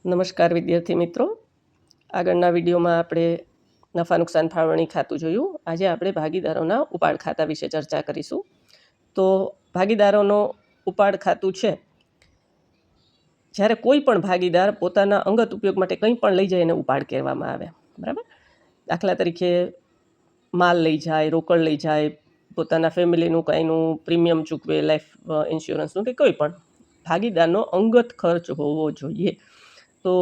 નમસ્કાર વિદ્યાર્થી મિત્રો, આગળના વિડીયોમાં આપણે નફા નુકસાન ફાળવણી ખાતું જોયું. આજે આપણે ભાગીદારોના ઉપાડ ખાતા વિશે ચર્ચા કરીશું. તો ભાગીદારોનો ઉપાડ ખાતું છે જ્યારે કોઈ પણ ભાગીદાર પોતાના અંગત ઉપયોગ માટે કંઈ પણ લઈ જાય એને ઉપાડ કહેવામાં આવે. બરાબર. દાખલા તરીકે માલ લઈ જાય, રોકડ લઈ જાય, પોતાના ફેમિલીનું કંઈનું પ્રીમિયમ ચૂકવે, લાઈફ ઇન્સ્યોરન્સનું કે કોઈ પણ ભાગીદારનો અંગત ખર્ચ હોવો જોઈએ. તો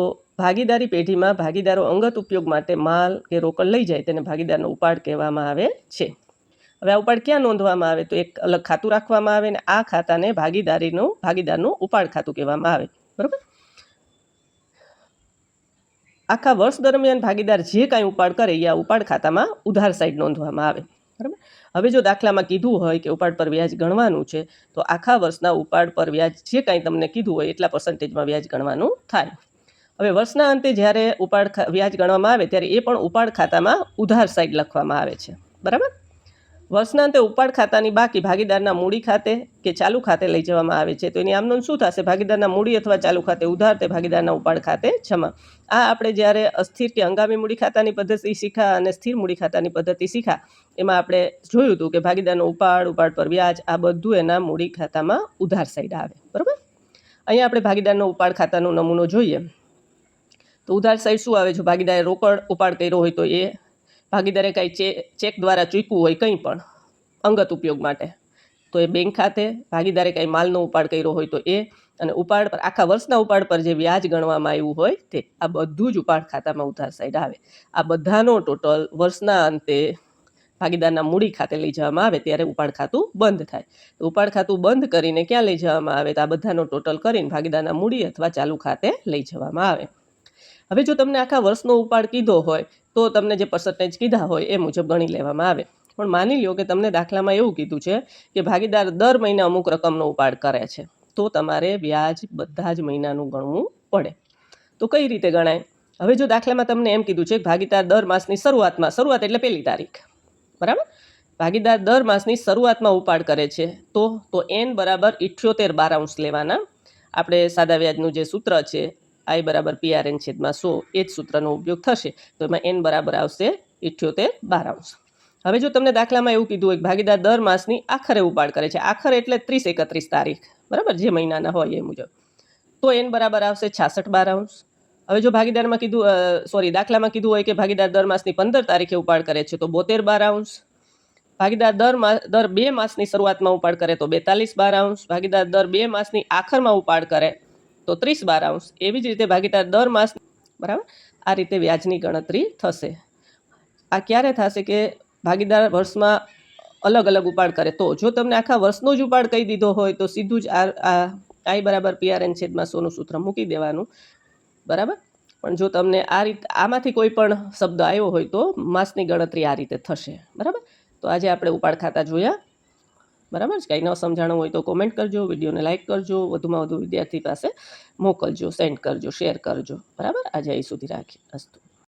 ભાગીદારી પેઢીમાં ભાગીદારો અંગત ઉપયોગ માટે માલ કે રોકડ લઈ જાય તેને ભાગીદારનો ઉપાડ કહેવામાં આવે છે. હવે આ ઉપાડ ક્યાં નોંધવામાં આવે? તો એક અલગ ખાતું રાખવામાં આવે અને આ ખાતાને ભાગીદારનું ઉપાડ ખાતું કહેવામાં આવે. બરાબર. આખા વર્ષ દરમિયાન ભાગીદાર જે કાંઈ ઉપાડ કરે એ આ ઉપાડ ખાતામાં ઉધાર સાઈડ નોંધવામાં આવે. બરાબર. હવે જો દાખલામાં કીધું હોય કે ઉપાડ પર વ્યાજ ગણવાનું છે, તો આખા વર્ષના ઉપાડ પર વ્યાજ જે કાંઈ તમને કીધું હોય એટલા પર્સન્ટેજમાં વ્યાજ ગણવાનું થાય. હવે વર્ષના અંતે જ્યારે ઉપાડ વ્યાજ ગણવામાં આવે ત્યારે એ પણ ઉપાડ ખાતામાં ઉધાર સાઈડ લખવામાં આવે છે. બરાબર. વર્ષના અંતે ઉપાડ ખાતાની બાકી ભાગીદારના મૂડી ખાતે કે ચાલુ ખાતે લઈ જવામાં આવે છે. તો એની આમ નોંધ શું થશે? ભાગીદારના મૂડી અથવા ચાલુ ખાતે ઉધાર તે ભાગીદારના ઉપાડ ખાતે જમા. આ આપણે જ્યારે અસ્થિર કે હંગામી મૂડી ખાતાની પદ્ધતિ શીખા અને સ્થિર મૂડી ખાતાની પદ્ધતિ શીખા એમાં આપણે જોયું હતું કે ભાગીદારનો ઉપાડ પર વ્યાજ આ બધું એના મૂડી ખાતામાં ઉધાર સાઈડ આવે. બરાબર. અહીંયા આપણે ભાગીદારનો ઉપાડ ખાતાનો નમૂનો જોઈએ. તો ઉધાર સાઈડ શું આવે? જો ભાગીદારે રોકડ ઉપાડ કર્યો હોય તો એ, ભાગીદારે કાંઈ ચેક દ્વારા ચૂકવું હોય કંઈ પણ અંગત ઉપયોગ માટે તો એ બેંક ખાતે, ભાગીદારે કાંઈ માલનો ઉપાડ કર્યો હોય તો એ, અને ઉપાડ પર આખા વર્ષના ઉપાડ પર જે વ્યાજ ગણવામાં આવ્યું હોય તે, આ બધું જ ઉપાડ ખાતામાં ઉધાર સાઈડ આવે. આ બધાનો ટોટલ વર્ષના અંતે ભાગીદારના મૂડી ખાતે લઈ જવામાં આવે ત્યારે ઉપાડ ખાતું બંધ થાય. તો ઉપાડ ખાતું બંધ કરીને ક્યાં લઈ જવામાં આવે? તો આ બધાનો ટોટલ કરીને ભાગીદારના મૂડી અથવા ચાલુ ખાતે લઈ જવામાં આવે. હવે જો તમને આખા વર્ષનો ઉપાડ કીધો હોય તો તમને જે પર્સન્ટેજ કીધા હોય એ મુજબ ગણી લેવામાં આવે. પણ માની લ્યો કે તમને દાખલામાં એવું કીધું છે કે ભાગીદાર દર મહિને અમુક રકમનો ઉપાડ કરે છે, તો તમારે વ્યાજ બધા જ મહિનાનું ગણવું પડે. તો કઈ રીતે ગણાય? હવે જો દાખલામાં તમને એમ કીધું છે કે ભાગીદાર દર માસની શરૂઆત એટલે 1 તારીખ, બરાબર, ભાગીદાર દર માસની શરૂઆતમાં ઉપાડ કરે છે તો n બરાબર 78/12 લેવાના. આપણે સાદા વ્યાજનું જે સૂત્ર છે I બરાબર PRN/100 એ જ સૂત્રનો ઉપયોગ થશે. તો એમાં n બરાબર આવશે 78/12. હવે જો તમને દાખલામાં એવું કીધું હોય કે ભાગીદાર દર માસની આખરે ઉપાડ કરે છે, આખરે એટલે 30-31 તારીખ, બરાબર, જે મહિનાના હોય એ મુજબ, તો n બરાબર આવશે 66/12. હવે જો દાખલામાં કીધું હોય કે ભાગીદાર દર માસની 15 તારીખે ઉપાડ કરે છે તો 72/12. ભાગીદાર દર 2 માસની શરૂઆતમાં ઉપાડ કરે તો 42/12. ભાગીદાર દર 2 માસની આખરમાં ઉપાડ કરે તો 30/12. એવી જ રીતે ભાગીદાર દર માસ, બરાબર, આ રીતે વ્યાજની ગણતરી થશે. આ ક્યારે થશે? કે ભાગીદાર વર્ષમાં અલગ અલગ ઉપાડ કરે. તો જો તમને આખા વર્ષનો જ ઉપાડ કહી દીધો હોય તો સીધું જ I બરાબર PRN/100નું સૂત્ર મૂકી દેવાનું. બરાબર. પણ જો તમને આમાંથી કોઈ પણ શબ્દ આવ્યો હોય તો માસની ગણતરી આ રીતે થશે. બરાબર. તો આજે આપણે ઉપાડ ખાતા જોયા. બરાબર. કંઈ ન સમજાણું હોય તો કોમેન્ટ કરજો, વિડીયોને લાઇક કરજો, વધુમાં વધુ વિદ્યાર્થી પાસે મોકલજો, સેન્ડ કરજો, શેર કરજો. બરાબર. આજે અહીં સુધી રાખીએ. અસ્તુ.